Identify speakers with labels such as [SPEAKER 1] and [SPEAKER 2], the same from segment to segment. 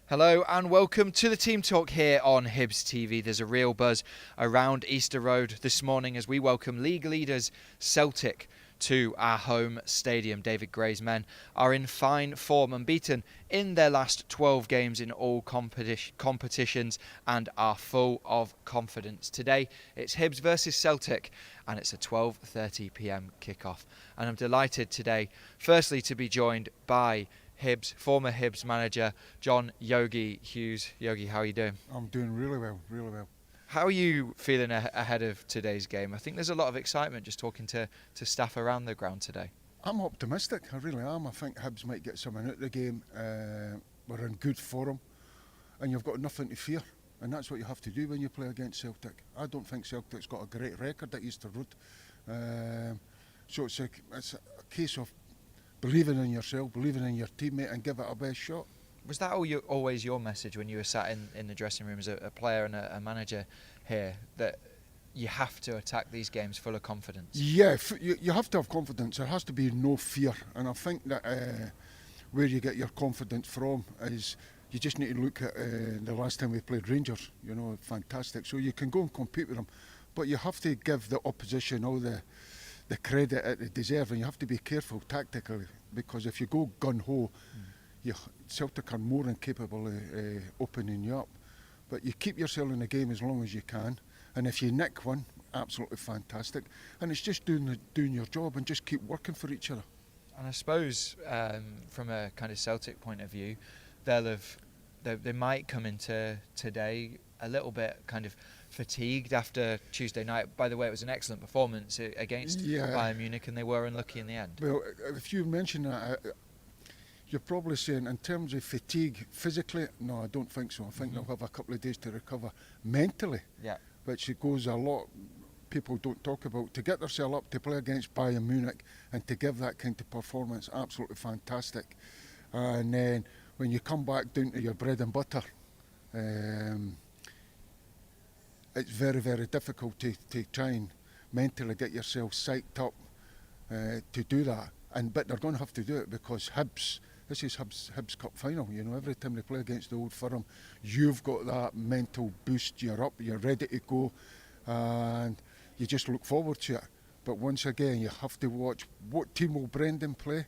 [SPEAKER 1] Hello and welcome to the Team Talk here on Hibs TV. There's a real buzz around Easter Road this morning as we welcome league leaders Celtic to our home stadium. David Gray's men are in fine form, unbeaten in their last 12 games in all competitions and are full of confidence. Today it's Hibs versus Celtic and it's a 12:30 p.m. kickoff. And I'm delighted today firstly to be joined by Hibs, former Hibs manager, Yogi Hughes. Yogi, how are you doing?
[SPEAKER 2] I'm doing really well, really well.
[SPEAKER 1] How are you feeling ahead of today's game? I think there's a lot of excitement just talking to staff around the ground today.
[SPEAKER 2] I'm optimistic, I really am. I think Hibs might get something out of the game. We're in good form and you've got nothing to fear. And that's what you have to do when you play against Celtic. I don't think Celtic's got a great record at Easter Road. So it's a case of believing in yourself, believing in your teammate and give it a best shot.
[SPEAKER 1] Was that always your message when you were sat in the dressing room as a player and a manager here, that you have to attack these games full of confidence?
[SPEAKER 2] Yeah, you have to have confidence. There has to be no fear. And I think that where you get your confidence from is you just need to look at the last time we played Rangers, fantastic. So you can go and compete with them, but you have to give the opposition all the credit that they deserve, and you have to be careful tactically, because if you go gun-ho, Celtic are more than capable of opening you up. But you keep yourself in the game as long as you can, and if you nick one, absolutely fantastic. And it's just doing your job and just keep working for each other.
[SPEAKER 1] And I suppose from a kind of Celtic point of view, they might come into today a little bit kind of fatigued after Tuesday night. By the way, it was an excellent performance against Bayern Munich and they were unlucky in the end.
[SPEAKER 2] Well, if you mention that, you're probably saying in terms of fatigue physically, no, I don't think so. I think they'll have a couple of days to recover mentally, which it goes a lot people don't talk about. To get themselves up to play against Bayern Munich and to give that kind of performance, absolutely fantastic. And then when you come back down to your bread and butter, it's very, very difficult to try and mentally get yourself psyched up to do that. But they're going to have to do it because this is Hibs Cup final. Every time they play against the Old Firm, you've got that mental boost. You're up, you're ready to go, and you just look forward to it. But once again, you have to watch what team will Brendan play.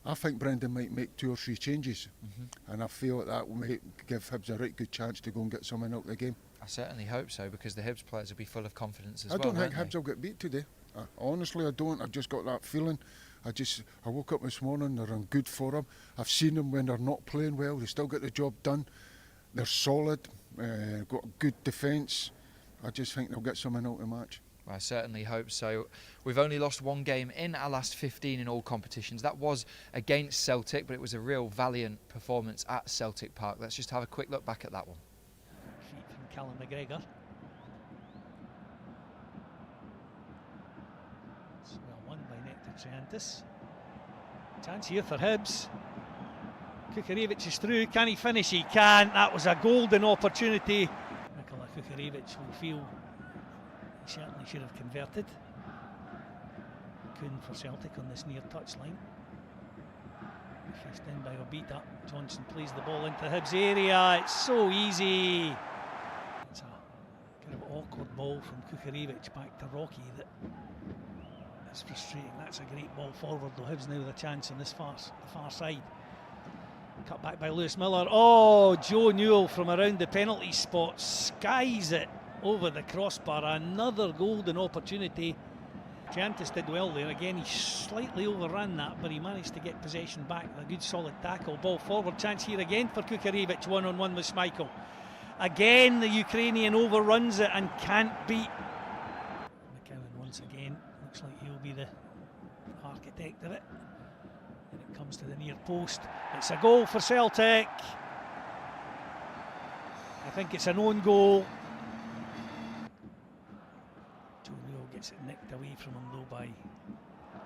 [SPEAKER 2] I think Brendan might make 2 or 3 changes, and I feel that will give Hibs a right good chance to go and get something out of the game.
[SPEAKER 1] I certainly hope so, because the Hibs players will be full of confidence as
[SPEAKER 2] well. I don't think
[SPEAKER 1] Hibs
[SPEAKER 2] will get beat today. Honestly, I don't. I've just got that feeling. I woke up this morning, they're in good form. I've seen them when they're not playing well, they still get the job done. They're solid, got good defence. I just think they'll get something out of the match.
[SPEAKER 1] I certainly hope so. We've only lost 1 game in our last 15 in all competitions. That was against Celtic, but it was a real valiant performance at Celtic Park. Let's just have a quick look back at that one.
[SPEAKER 3] Feet from Callum McGregor. It's well won by Nectar Triantis. Chance here for Hibs. Kukarevich is through. Can he finish? He can. That was a golden opportunity. Nikola Kukarevich will feel he certainly should have converted. Kuhn for Celtic on this near touchline. Faced in by Obita. Johnson plays the ball into Hibs area. It's so easy. It's a kind of awkward ball from Kukarevich back to Rocky that is frustrating. That's a great ball forward, though. Hibs now with a chance on the far side. Cut back by Lewis Miller. Oh, Joe Newell from around the penalty spot skies it over the crossbar. Another golden opportunity. Triantis did well there. Again, he slightly overran that, but he managed to get possession back. A good solid tackle. Ball forward. Chance here again for Kukarevich. 1-on-1 with Schmeichel. Again, the Ukrainian overruns it and can't beat. McCowan once again. Looks like he'll be the architect of it. And it comes to the near post. It's a goal for Celtic. I think it's an own goal. Gets it nicked away from him though by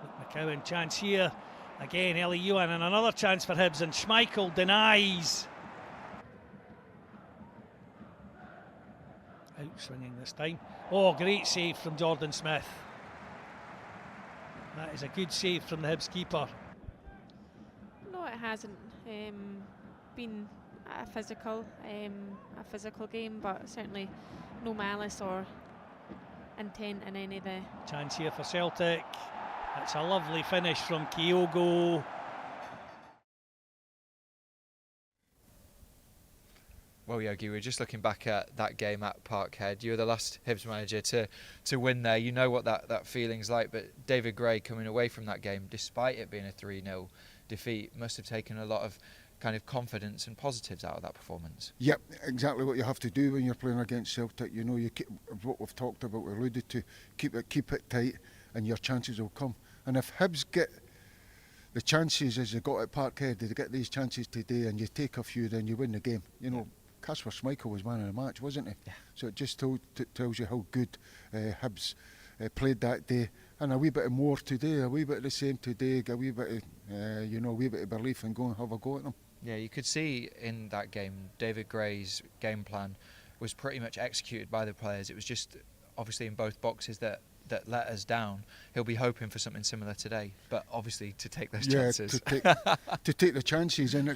[SPEAKER 3] Luke McCowan. Chance here again, Eli Ewan, and another chance for Hibs, and Schmeichel denies. Out swinging this time. Oh, great save from Jordan Smith. That is a good save from the Hibs keeper.
[SPEAKER 4] No, it hasn't been a physical game, but certainly no malice or intent in any of the.
[SPEAKER 3] Chance here for Celtic. That's a lovely finish from Kyogo.
[SPEAKER 1] Well, Yogi, we're just looking back at that game at Parkhead. You were the last Hibs manager to win there. You know what that feeling's like, but David Gray coming away from that game, despite it being a 3-0 defeat, must have taken a lot of kind of confidence and positives out of that performance.
[SPEAKER 2] Yep, exactly what you have to do when you're playing against Celtic. You know, you keep what we've talked about, we alluded to, keep it tight, and your chances will come. And if Hibs get the chances as they got at Parkhead, they get these chances today, and you take a few, then you win the game. You know, Kasper Schmeichel was man of the match, wasn't he?
[SPEAKER 1] Yeah.
[SPEAKER 2] So it just tells you how good Hibs played that day, and a wee bit more today, a wee bit of the same today, a wee bit of a wee bit of belief and go and have a go at them.
[SPEAKER 1] Yeah, you could see in that game David Gray's game plan was pretty much executed by the players. It was just obviously in both boxes that let us down. He'll be hoping for something similar today, but obviously to take those chances.
[SPEAKER 2] To take the chances, and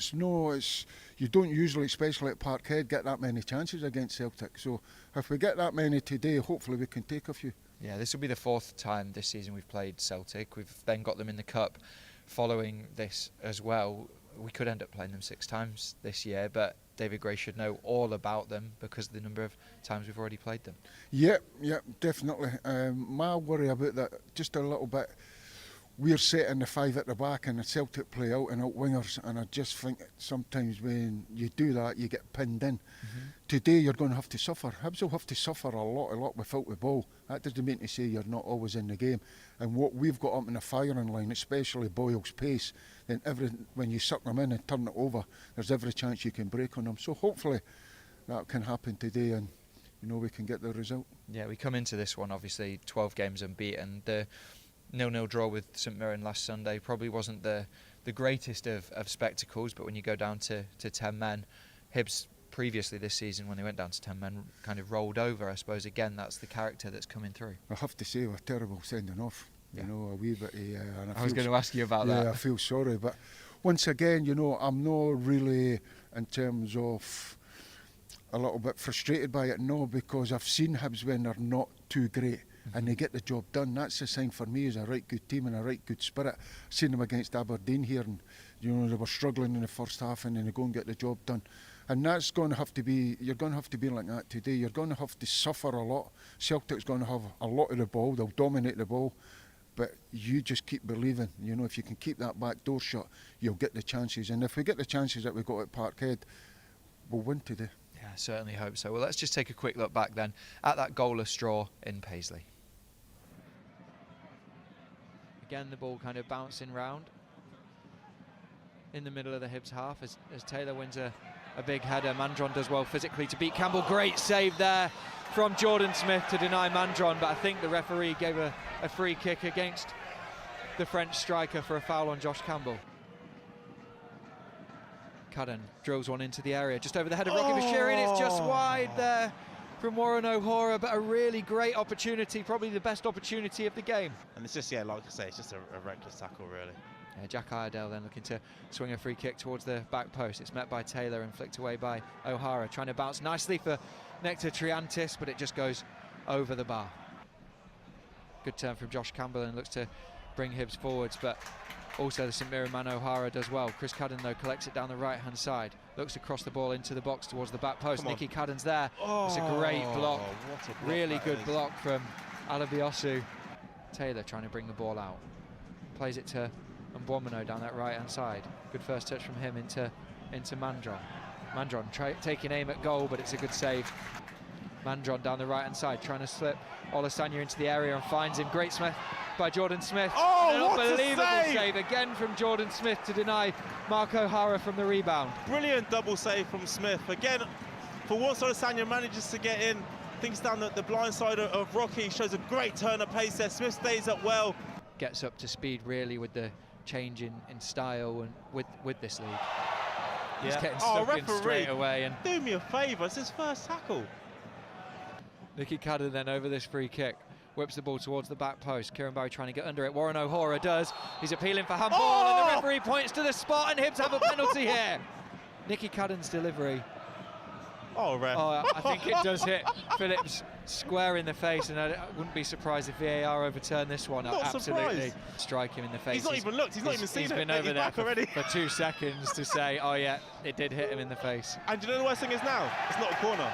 [SPEAKER 2] you don't usually, especially at Parkhead, get that many chances against Celtic. So if we get that many today, hopefully we can take a few.
[SPEAKER 1] Yeah, this will be the 4th time this season we've played Celtic. We've then got them in the Cup following this as well. We could end up playing them 6 times this year, but David Gray should know all about them because of the number of times we've already played them.
[SPEAKER 2] Yep, definitely. My worry about that, just a little bit, we're setting the 5 at the back and the Celtic play out and out wingers, and I just think sometimes when you do that you get pinned in. Today you're going to have to suffer. Hibs will have to suffer a lot without the ball. That doesn't mean to say you're not always in the game. And what we've got up in the firing line, especially Boyle's pace, then when you suck them in and turn it over, there's every chance you can break on them. So hopefully that can happen today, and we can get the result.
[SPEAKER 1] Yeah, we come into this one obviously 12 games unbeaten. The 0-0 draw with St Mirren last Sunday probably wasn't the greatest of spectacles, but when you go down to 10 men, Hibs previously this season when they went down to 10 men kind of rolled over. I suppose again that's the character that's coming through.
[SPEAKER 2] I have to say we're terrible sending off.
[SPEAKER 1] Yeah.
[SPEAKER 2] A wee bit. And
[SPEAKER 1] I was going to ask you about that.
[SPEAKER 2] Yeah, I feel sorry, but once again, I'm not really in terms of a little bit frustrated by it, no, because I've seen Hibs when they're not too great and they get the job done. That's a sign for me as a right good team and a right good spirit. I've seen them against Aberdeen here, and they were struggling in the first half, and then they go and get the job done. And that's going to have to be, you're going to have to be like that today. You're going to have to suffer a lot. Celtic's going to have a lot of the ball, they'll dominate the ball, but you just keep believing. If you can keep that back door shut, you'll get the chances. And if we get the chances that we got at Parkhead, we'll win today.
[SPEAKER 1] Yeah, I certainly hope so. Well, let's just take a quick look back then at that goalless draw in Paisley. Again, the ball kind of bouncing round in the middle of the Hibs half as Taylor wins a big header. Mandron does well physically to beat Campbell. Great save there from Jordan Smith to deny Mandron, but I think the referee gave a free kick against the French striker for a foul on Josh Campbell. Cadden drills one into the area just over the head of Rocky Bashiri, and it's just wide there from Warren O'Hara, but a really great opportunity, probably the best opportunity of the game.
[SPEAKER 5] And it's just, like I say, it's just a reckless tackle, really.
[SPEAKER 1] Yeah, Jack Iredale then looking to swing a free kick towards the back post. It's met by Taylor and flicked away by O'Hara, trying to bounce nicely for Nectar Triantis, but it just goes over the bar. Good turn from Josh Campbell and looks to bring Hibs forwards, but also the St Mirren man O'Hara does well. Chris Cadden though collects it down the right hand side, looks to cross the ball into the box towards the back post. Nicky Cadden's there. It's a great block, really good block from Alabiosu. Taylor trying to bring the ball out, plays it to Mbwamino down that right hand side. Good first touch from him into Mandron. Mandron taking aim at goal, but it's a good save. Mandron down the right hand side trying to slip Olasanya into the area and finds him. Great Smith by Jordan Smith. An unbelievable save again from Jordan Smith to deny Mark O'Hara from the rebound.
[SPEAKER 5] Brilliant double save from Smith. Again, for once Olasanya manages to get in, thinks down the blind side of Rocky, shows a great turn of pace there. Smith stays up well.
[SPEAKER 1] Gets up to speed really with the change in style and with this league. He's getting stuck in straight away. And
[SPEAKER 5] do me a favour, it's his first tackle.
[SPEAKER 1] Nicky Cadden then over this free kick, whips the ball towards the back post. Kieran Barry trying to get under it. Warren O'Hara does. He's appealing for handball, and the referee points to the spot, and Hibs have a penalty here. Nicky Cadden's delivery.
[SPEAKER 5] Oh, ref.
[SPEAKER 1] Oh, I think it does hit Phillips square in the face, and I wouldn't be surprised if VAR overturned this one.
[SPEAKER 5] Not
[SPEAKER 1] Absolutely
[SPEAKER 5] surprised.
[SPEAKER 1] Strike him in the face.
[SPEAKER 5] He's not even looked. He's not even seen it.
[SPEAKER 1] He's been
[SPEAKER 5] He's
[SPEAKER 1] over there
[SPEAKER 5] back already.
[SPEAKER 1] for 2 seconds to say, oh yeah, it did hit him in the face.
[SPEAKER 5] And do you know the worst thing is now? It's not a corner.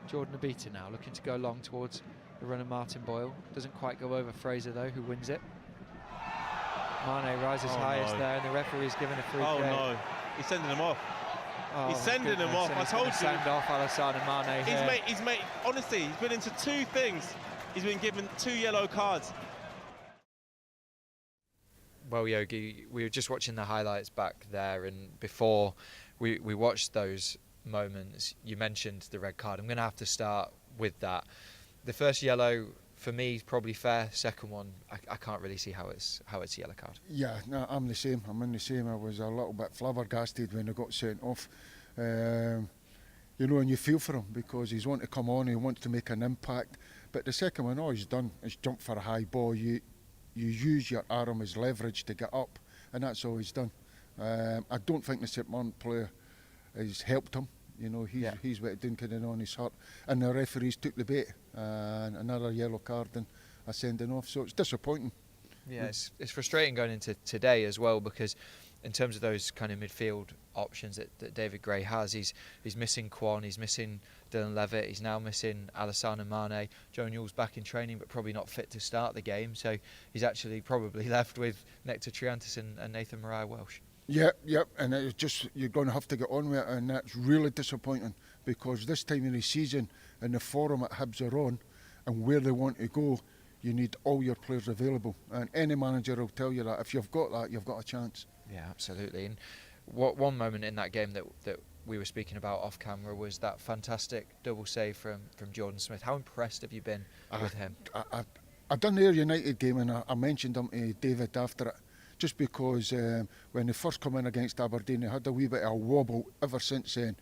[SPEAKER 1] Jordan Abita now looking to go long towards the runner Martin Boyle. Doesn't quite go over Fraser though, who wins it. Mane rises highest there, and the referee's given a free kick.
[SPEAKER 5] Oh no, he's sending him off.
[SPEAKER 1] Oh,
[SPEAKER 5] He's sending him off. I told you.
[SPEAKER 1] Send off Alassane Mane here.
[SPEAKER 5] He's made. Honestly, he's been into 2 things. He's been given 2 yellow cards.
[SPEAKER 1] Well, Yogi, we were just watching the highlights back there, and before we watched those moments, you mentioned the red card. I'm going to have to start with that. The first yellow, for me, is probably fair. Second one, I can't really see how it's a yellow card.
[SPEAKER 2] Yeah, no, I'm the same. I'm in the same. I was a little bit flabbergasted when I got sent off. You know, and you feel for him because he's wanting to come on, he wants to make an impact. But the second one, all he's done is jump for a high ball. You use your arm as leverage to get up, and that's all he's done. I don't think the St Mirren player has helped him. You know, he's wet down kind of on his hurt, and the referees took the bait, and another yellow card and a sending off. So it's disappointing.
[SPEAKER 1] Yeah, it's frustrating going into today as well, because in terms of those kind of midfield options that David Gray has, he's missing Kwon, he's missing Dylan Levitt, he's now missing Alassane Mane. Joe Newell's back in training but probably not fit to start the game, so he's actually probably left with Nectar Triantis and Nathan Mariah-Welsh. Yep,
[SPEAKER 2] and it's just, you're going to have to get on with it, and that's really disappointing because this time of the season and the form at Hibs are on and where they want to go, you need all your players available, and any manager will tell you that if you've got that, you've got a chance.
[SPEAKER 1] Yeah, absolutely. And one moment in that game that we were speaking about off camera was that fantastic double save from Jordan Smith. How impressed have you been with him?
[SPEAKER 2] I done the Ayr United game, and I mentioned him to David after it, just because when they first come in against Aberdeen, they had a wee bit of a wobble. Ever since then,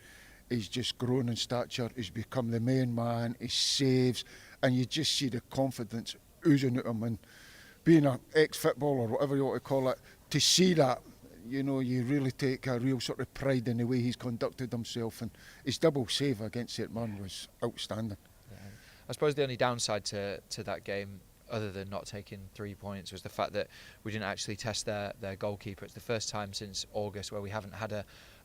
[SPEAKER 2] he's just grown in stature, he's become the main man, he saves, and you just see the confidence oozing out of him. And being an ex-footballer, or whatever you want to call it, to see that, you know, you really take a real sort of pride in the way he's conducted himself, and his double save against St Mirren was outstanding.
[SPEAKER 1] Yeah. I suppose the only downside to that game, other than not taking 3 points, was the fact that we didn't actually test their goalkeeper. It's the first time since August where we haven't had a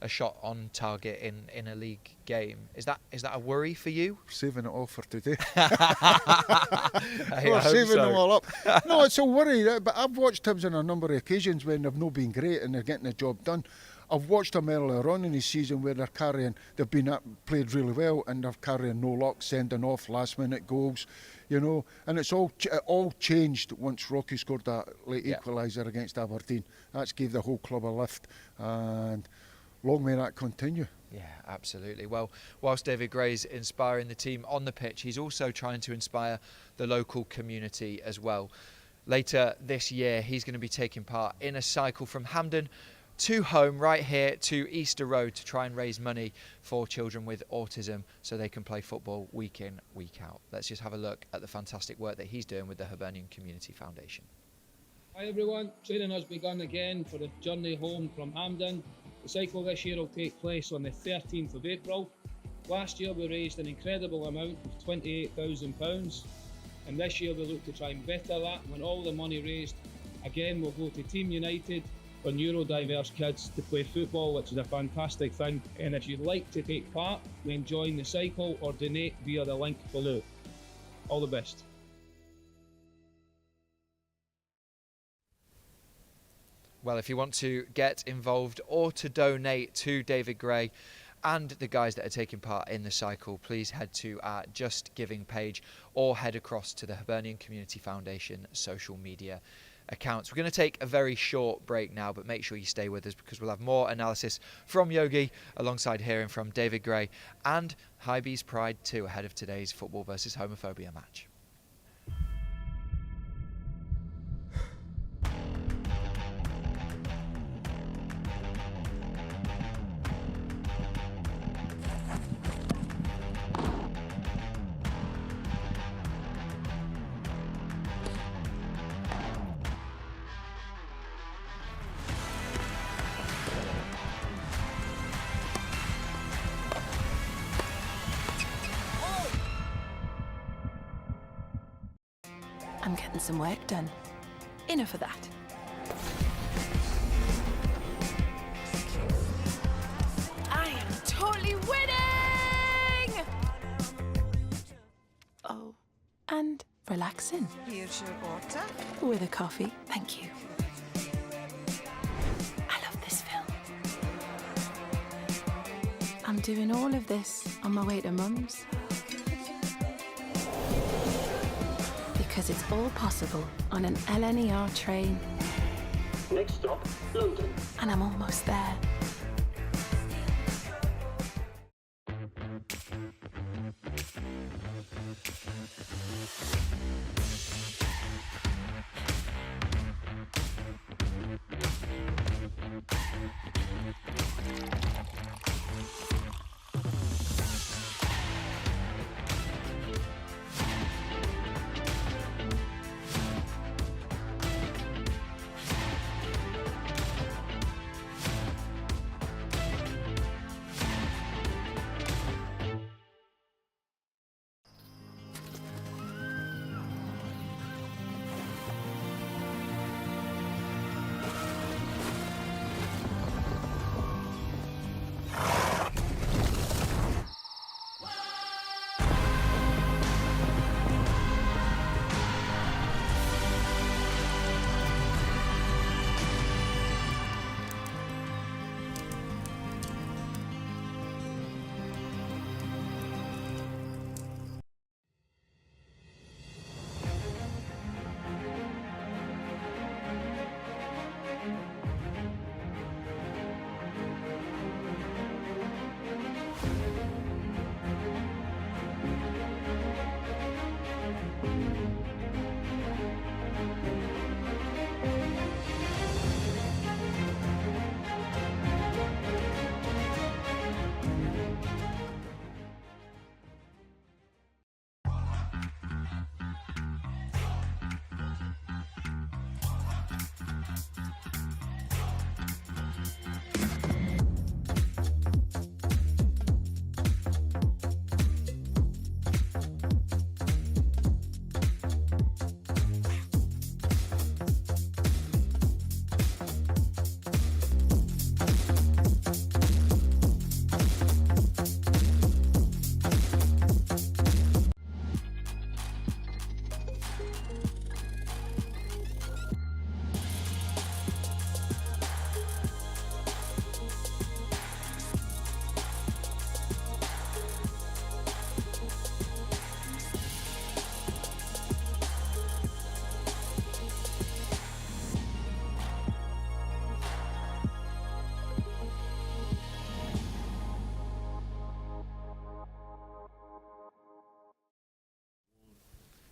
[SPEAKER 1] shot on target in a league game. Is that a worry for you?
[SPEAKER 2] Saving it all for today.
[SPEAKER 1] We're
[SPEAKER 2] saving them all up. No, it's a worry, but I've watched Hibs on a number of occasions when they've not been great and they're getting the job done. I've watched them earlier on in the season where they've been played really well, and they're carrying no luck, sending off last minute goals, you know, and it all changed once Rocky scored that late equaliser against Aberdeen. That's gave the whole club a lift, and long may that continue.
[SPEAKER 1] Yeah, absolutely. Well, whilst David Gray's inspiring the team on the pitch, he's also trying to inspire the local community as well. Later this year, he's going to be taking part in a cycle from Hampden to home, right here to Easter Road, to try and raise money for children with autism so they can play football week in, week out. Let's just have a look at the fantastic work that he's doing with the Hibernian Community Foundation.
[SPEAKER 6] Hi everyone, training has begun again for the journey home from Hampden. The cycle this year will take place on the 13th of April. Last year we raised an incredible amount of £28,000, and this year we look to try and better that, when all the money raised again will go to Team United for neurodiverse kids to play football, which is a fantastic thing. And if you'd like to take part when join the cycle or donate via the link below. All the best.
[SPEAKER 1] Well, if you want to get involved or to donate to David Gray and the guys that are taking part in the cycle, please head to our Just Giving page or head across to the Hibernian Community Foundation social media accounts. We're going to take a very short break now, but make sure you stay with us because we'll have more analysis from Yogi alongside hearing from David Gray and Hibees Pride 2 ahead of today's football versus homophobia match.
[SPEAKER 7] I'm getting some work done. Enough of that. I am totally winning! Oh, and relaxing.
[SPEAKER 8] Here's your water.
[SPEAKER 7] With a coffee, thank you. I love this film. I'm doing all of this on my way to Mum's. Because it's all possible on an LNER train.
[SPEAKER 9] Next stop, London.
[SPEAKER 7] And I'm almost there.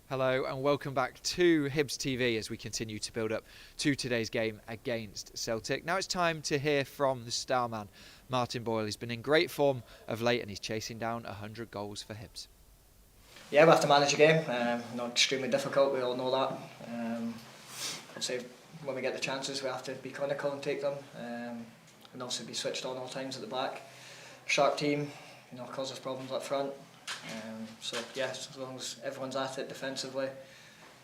[SPEAKER 1] Hello and welcome back to Hibs TV as we continue to build up to today's game against Celtic. Now it's time to hear from the star man, Martin Boyle. He's been in great form of late and he's chasing down 100 goals for Hibs.
[SPEAKER 10] Yeah, we have to manage a game. Extremely difficult, we all know that. I'd say when we get the chances we have to be clinical and take them. And also be switched on all times at the back. Sharp team, causes problems up front. So yes, as long as everyone's at it defensively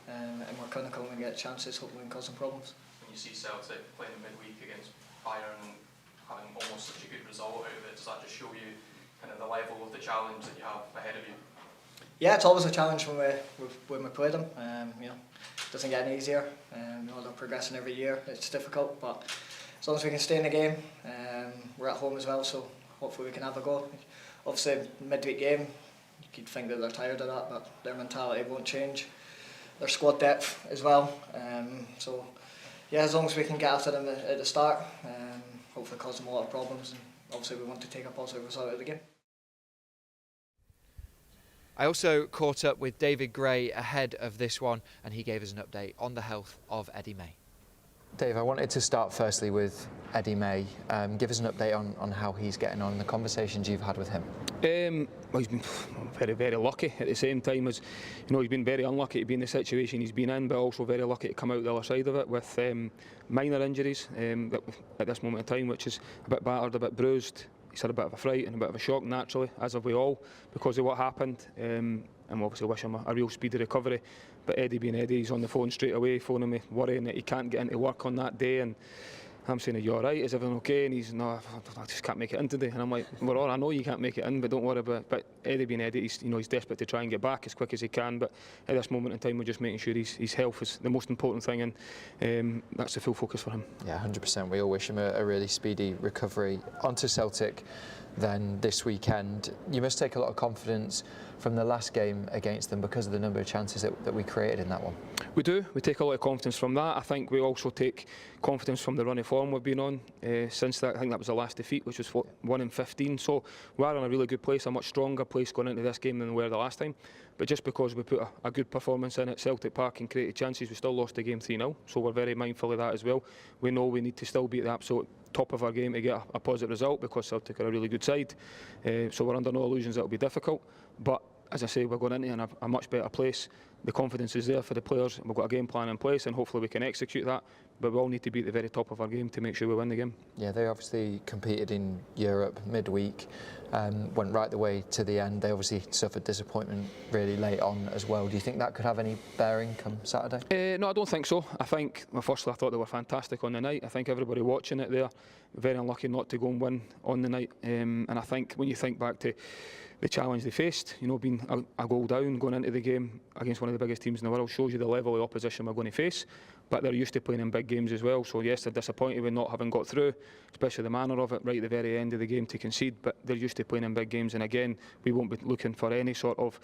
[SPEAKER 10] and we're clinical when we get chances, hopefully we can cause some problems.
[SPEAKER 11] When you see Celtic playing midweek against Bayern and having almost such a good result out of it, does that just show you kind of the level of the challenge that you have ahead of you?
[SPEAKER 10] Yeah, it's always a challenge when we play them. It doesn't get any easier. They're progressing every year. It's difficult, but as long as we can stay in the game, we're at home as well, so hopefully we can have a go. Obviously, midweek game, you'd think that they're tired of that, but their mentality won't change. Their squad depth as well. So, yeah, as long as we can get after them at the start, hopefully cause them a lot of problems. And obviously, we want to take a positive result out of the game.
[SPEAKER 1] I also caught up with David Gray ahead of this one, and he gave us an update on the health of Eddie May. Dave, I wanted to start firstly with Eddie May. Give us an update on how he's getting on and the conversations you've had with him.
[SPEAKER 12] Well, he's been very, very lucky at the same time as, he's been very unlucky to be in the situation he's been in, but also very lucky to come out the other side of it with minor injuries at this moment in time, which is a bit battered, a bit bruised. He's had a bit of a fright and a bit of a shock naturally, as have we all, because of what happened. and obviously wish him a real speedy recovery. But Eddie being Eddie, he's on the phone straight away, phoning me, worrying that he can't get into work on that day, and I'm saying, are you alright? Is everything okay? And he's, no, I just can't make it in today. And I'm like, well, I know you can't make it in, but don't worry about it. But Eddie being Eddie, he's desperate to try and get back as quick as he can. But at this moment in time, we're just making sure his health is the most important thing, and that's the full focus for him.
[SPEAKER 1] Yeah, 100%. We all wish him a really speedy recovery. Onto Celtic then this weekend. You must take a lot of confidence from the last game against them because of the number of chances that we created in that one.
[SPEAKER 12] We do. We take a lot of confidence from that. I think we also take confidence from the run of form we've been on since that. I think that was the last defeat, which was 1-15. So we are in a really good place, a much stronger place going into this game than we were the last time. But just because we put a good performance in at Celtic Park and created chances, we still lost the game 3-0. So we're very mindful of that as well. We know we need to still be at the absolute top of our game to get a positive result because Celtic are a really good side. So we're under no illusions that it'll be difficult. But as I say, we're going into in a much better place. The confidence is there for the players. We've got a game plan in place, and hopefully we can execute that. But we all need to be at the very top of our game to make sure we win the game.
[SPEAKER 1] Yeah, they obviously competed in Europe midweek, went right the way to the end. They obviously suffered disappointment really late on as well. Do you think that could have any bearing come Saturday?
[SPEAKER 12] No, I don't think so. I think, well, firstly, I thought they were fantastic on the night. I think everybody watching it there, very unlucky not to go and win on the night. And I think when you think back to the challenge they faced, you know, being a goal down, going into the game against one of the biggest teams in the world, shows you the level of opposition we're going to face. But they're used to playing in big games as well. So yes, they're disappointed with not having got through, especially the manner of it right at the very end of the game to concede. But they're used to playing in big games, and again, we won't be looking for any sort of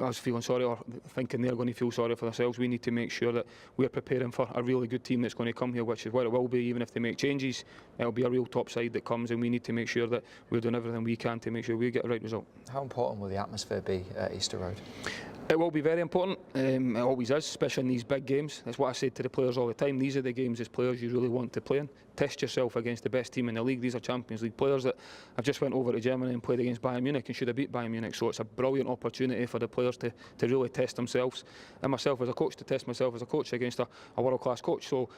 [SPEAKER 12] us feeling sorry or thinking they're going to feel sorry for themselves. We need to make sure that we're preparing for a really good team that's going to come here, which is what it will be. Even if they make changes, it'll be a real top side that comes, and we need to make sure that we're doing everything we can to make sure we get the right result.
[SPEAKER 1] How important will the atmosphere be at Easter Road?
[SPEAKER 12] It will be very important. It always is, especially in these big games. That's what I say to the players all the time. These are the games as players you really want to play in. Test yourself against the best team in the league. These are Champions League players that have just went over to Germany and played against Bayern Munich and should have beat Bayern Munich. So it's a brilliant opportunity for the players to really test themselves, and myself as a coach to test myself as a coach against a world-class coach. So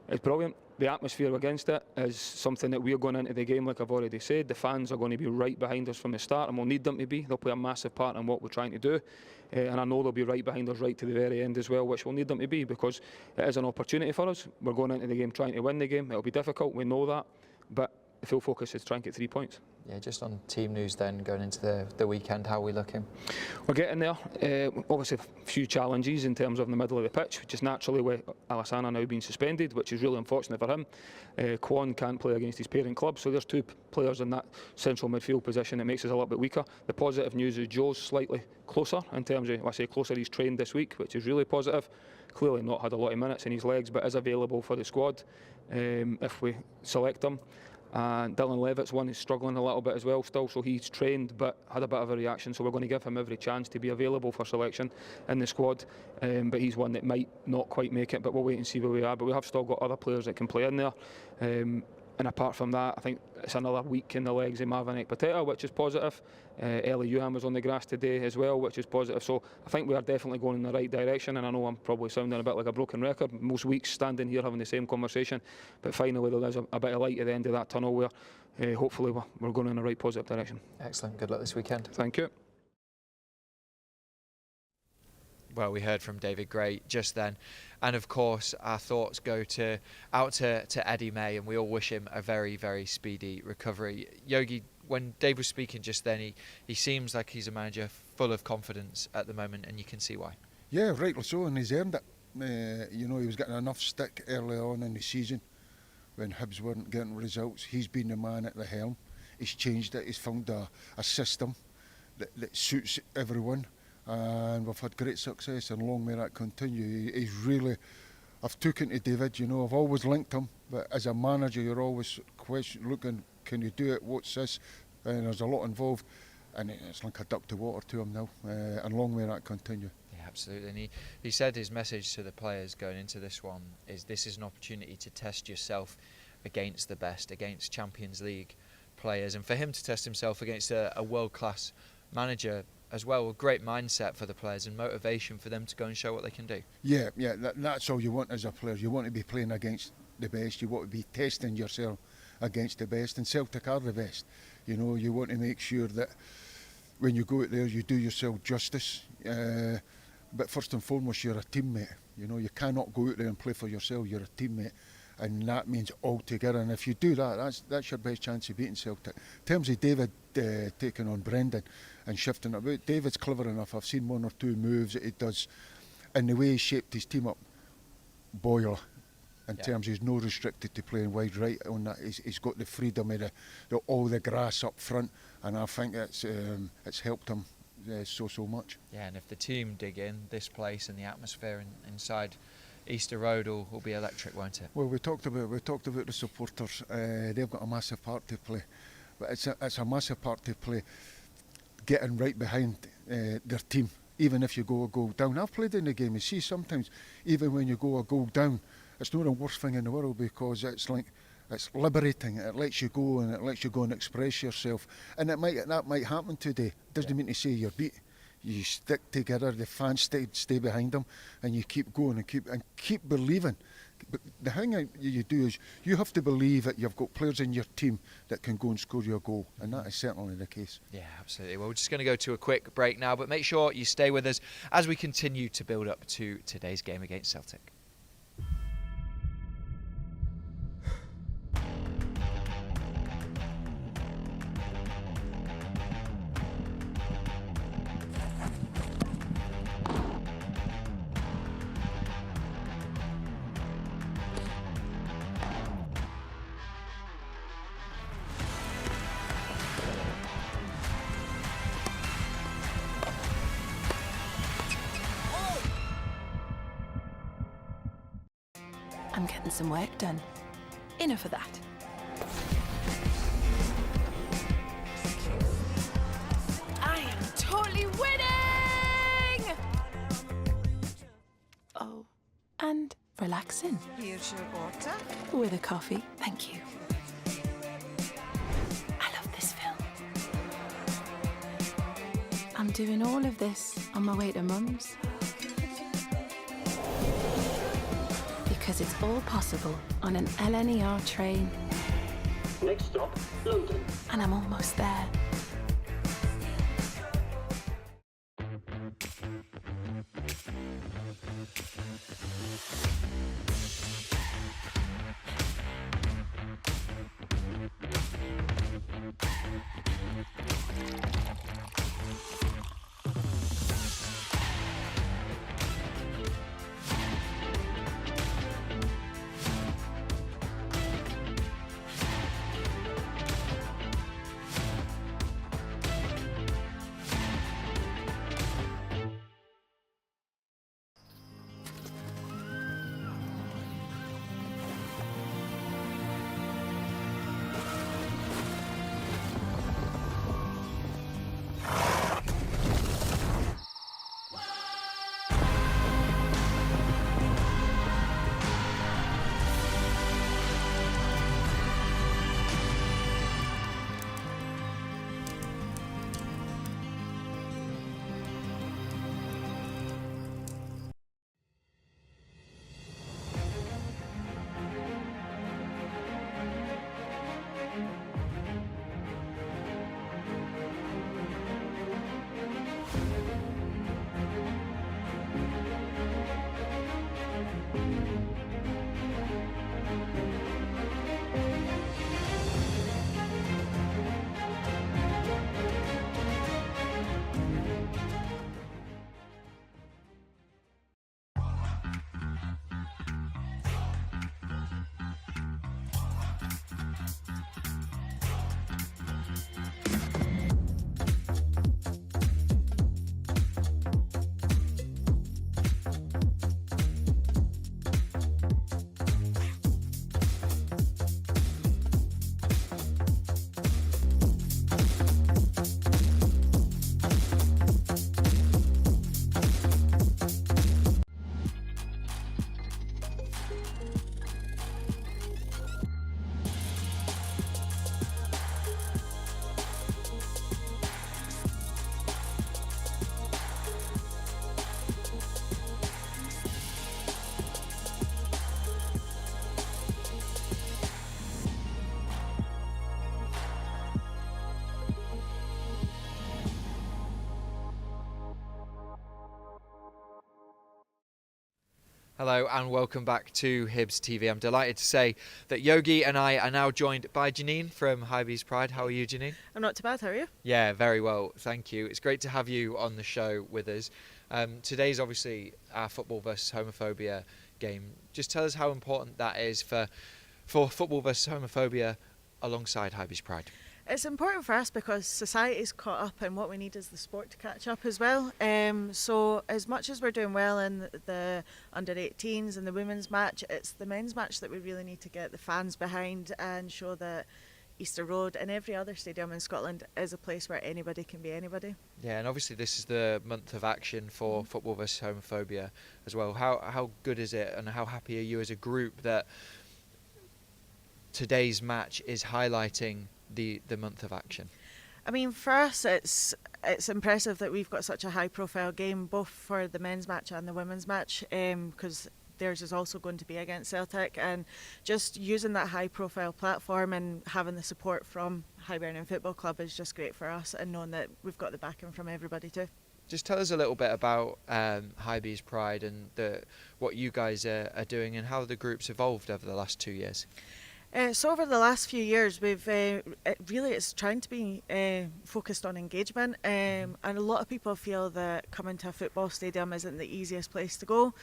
[SPEAKER 12] it's brilliant. The atmosphere against it is something that we're going into the game, like I've already said. The fans are going to be right behind us from the start, and we'll need them to be. They'll play a massive part in what we're trying to do. And I know they'll be right behind us right to the very end as well, which we'll need them to be because it is an opportunity for us. We're going into the game trying to win the game. It'll be difficult, we know that, but the full focus is to try and get 3 points.
[SPEAKER 1] Yeah, just on team news then, going into the weekend, how are we looking?
[SPEAKER 12] We're getting there. Obviously a few challenges in terms of the middle of the pitch, which is naturally with Alassana now being suspended, which is really unfortunate for him. Kwon can't play against his parent club, so there's 2 players in that central midfield position. It makes us a little bit weaker. The positive news is Joe's slightly closer in terms of, when I say closer, he's trained this week, which is really positive. Clearly not had a lot of minutes in his legs, but is available for the squad if we select him. And Dylan Levitt's one who's struggling a little bit as well still, so he's trained but had a bit of a reaction, so we're going to give him every chance to be available for selection in the squad. But he's one that might not quite make it, but we'll wait and see where we are. But we have still got other players that can play in there. And apart from that, I think it's another week in the legs of Marvin Ekpateta, which is positive. Eli Yuhan was on the grass today as well, which is positive. So I think we are definitely going in the right direction, and I know I'm probably sounding a bit like a broken record most weeks standing here having the same conversation, but finally there is a bit of light at the end of that tunnel where hopefully we're going in the right positive direction.
[SPEAKER 1] Excellent. Good luck this weekend.
[SPEAKER 12] Thank you.
[SPEAKER 1] Well, we heard from David Gray just then, and of course our thoughts go out to Eddie May, and we all wish him a very, very speedy recovery. Yogi, when Dave was speaking just then, he seems like he's a manager full of confidence at the moment, and you can see why.
[SPEAKER 2] Yeah, rightly so, and he's earned it. You know, he was getting enough stick early on in the season when Hibs weren't getting results. He's been the man at the helm. He's changed it. He's found a system that suits everyone. And we've had great success, and long may that continue. He's really, I've taken to David, you know, I've always linked him, but as a manager you're always looking, can you do it, what's this, and there's a lot involved, and it's like a duck to water to him now, and long may that continue.
[SPEAKER 1] Yeah, absolutely, and he said his message to the players going into this one is this is an opportunity to test yourself against the best, against Champions League players, and for him to test himself against a world-class manager as well, a great mindset for the players and motivation for them to go and show what they can do.
[SPEAKER 2] Yeah, that's all you want as a player. You want to be playing against the best. You want to be testing yourself against the best, and Celtic are the best. You know, you want to make sure that when you go out there, you do yourself justice. But first and foremost, you're a teammate. You know, you cannot go out there and play for yourself. You're a teammate, and that means all together. And if you do that, that's your best chance of beating Celtic. In terms of David taking on Brendan and shifting about, David's clever enough. I've seen one or two moves that he does, and the way he shaped his team up, boiler. In terms, he's no restricted to playing wide right on that. He's got the freedom of all the grass up front, and I think it's helped him so much.
[SPEAKER 1] Yeah, and if the team dig in, this place and the atmosphere inside Easter Road will be electric, won't it?
[SPEAKER 2] Well, we talked about the supporters. They've got a massive part to play, but it's a massive part to play getting right behind their team. Even if you go a goal down, I've played in the game. You see, sometimes even when you go a goal down, it's not the worst thing in the world, because it's liberating. It lets you go, and it lets you go and express yourself. And that might happen today. Doesn't mean to say you're beat. You stick together. The fans stay behind them, and you keep going and keep believing. But the thing you do is you have to believe that you've got players in your team that can go and score your goal, and that is certainly the case.
[SPEAKER 1] Yeah, absolutely. Well, we're just going to go to a quick break now, but make sure you stay with us as we continue to build up to today's game against Celtic.
[SPEAKER 7] I'm getting some work done. Enough of that. I am totally winning! Oh, and relaxing.
[SPEAKER 8] Here's your water.
[SPEAKER 7] With a coffee, thank you. I love this film. I'm doing all of this on my way to Mum's. Because it's all possible on an LNER train.
[SPEAKER 9] Next stop, London.
[SPEAKER 7] And I'm almost there.
[SPEAKER 1] Hello and welcome back to Hibs TV. I'm delighted to say that Yogi and I are now joined by Janine from Hibees Pride. How are you, Janine?
[SPEAKER 8] I'm not too bad, how are you?
[SPEAKER 1] Yeah, very well, thank you. It's great to have you on the show with us. Today's obviously our football versus homophobia game. Just tell us how important that is for football versus homophobia alongside Hibees Pride.
[SPEAKER 8] It's important for us because society's caught up and what we need is the sport to catch up as well. So as much as we're doing well in the under-18s and the women's match, it's the men's match that we really need to get the fans behind and show that Easter Road and every other stadium in Scotland is a place where anybody can be anybody. Yeah,
[SPEAKER 1] and obviously this is the month of action for football versus homophobia as well. How good is it and how happy are you as a group that today's match is highlighting the month of action?
[SPEAKER 8] I mean, for us it's impressive that we've got such a high profile game both for the men's match and the women's match, because theirs is also going to be against Celtic, and just using that high profile platform and having the support from Hibernian Football Club is just great for us, and knowing that we've got the backing from everybody too.
[SPEAKER 1] Just tell us a little bit about Hibees Pride and what you guys are doing and how the group's evolved over the last 2 years.
[SPEAKER 8] So over the last few years, it's trying to be focused on engagement, and a lot of people feel that coming to a football stadium isn't the easiest place to go,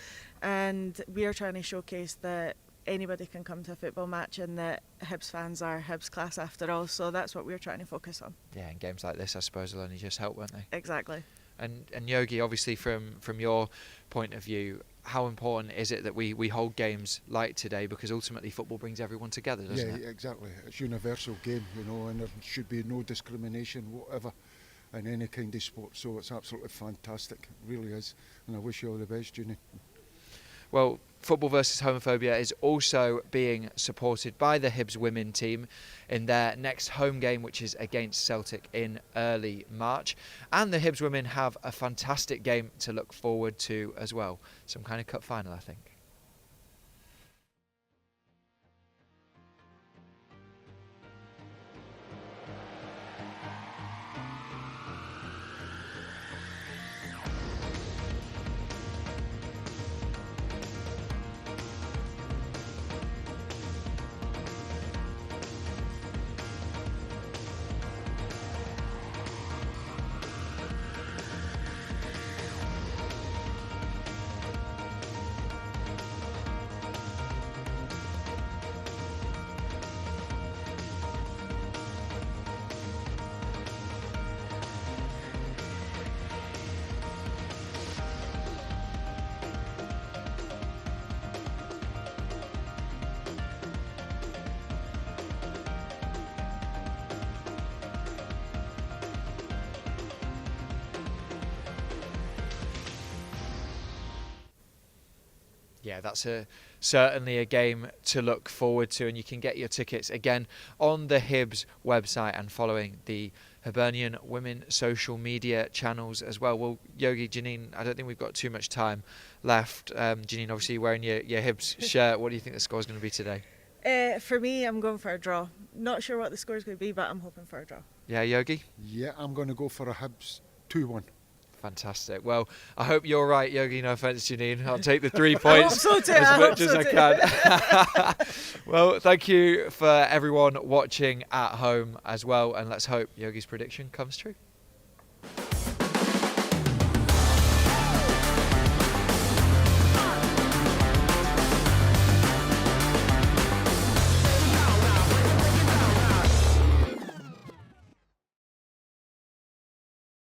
[SPEAKER 8] and we are trying to showcase that anybody can come to a football match and that Hibs fans are Hibs class after all, so that's what we're trying to focus on. Yeah, and games like this I suppose will only just help, won't they? Exactly. And Yogi, obviously from your point of view, how important is it that we hold games like today, because ultimately football brings everyone together, doesn't it?
[SPEAKER 2] Yeah, exactly. It's a universal game, and there should be no discrimination whatever in any kind of sport, so it's absolutely fantastic, it really is, and I wish you all the best, Janine.
[SPEAKER 1] Well, Football versus Homophobia is also being supported by the Hibs women team in their next home game, which is against Celtic in early March. And the Hibs women have a fantastic game to look forward to as well. Some kind of cup final, I think. Yeah, that's certainly a game to look forward to, and you can get your tickets again on the Hibs website and following the Hibernian women social media channels as well. Well, Yogi, Janine, I don't think we've got too much time left. Janine, obviously wearing your Hibs shirt. What do you think the score's going to be today?
[SPEAKER 8] For me, I'm going for a draw. Not sure what the score's going to be, but I'm hoping for a draw.
[SPEAKER 1] Yeah, Yogi?
[SPEAKER 2] Yeah, I'm going to go for a Hibs 2-1.
[SPEAKER 1] Fantastic. Well, I hope you're right, Yogi. No offence, Janine. I'll take the 3 points
[SPEAKER 8] as
[SPEAKER 1] much as I can. Well, thank you for everyone watching at home as well. And let's hope Yogi's prediction comes true.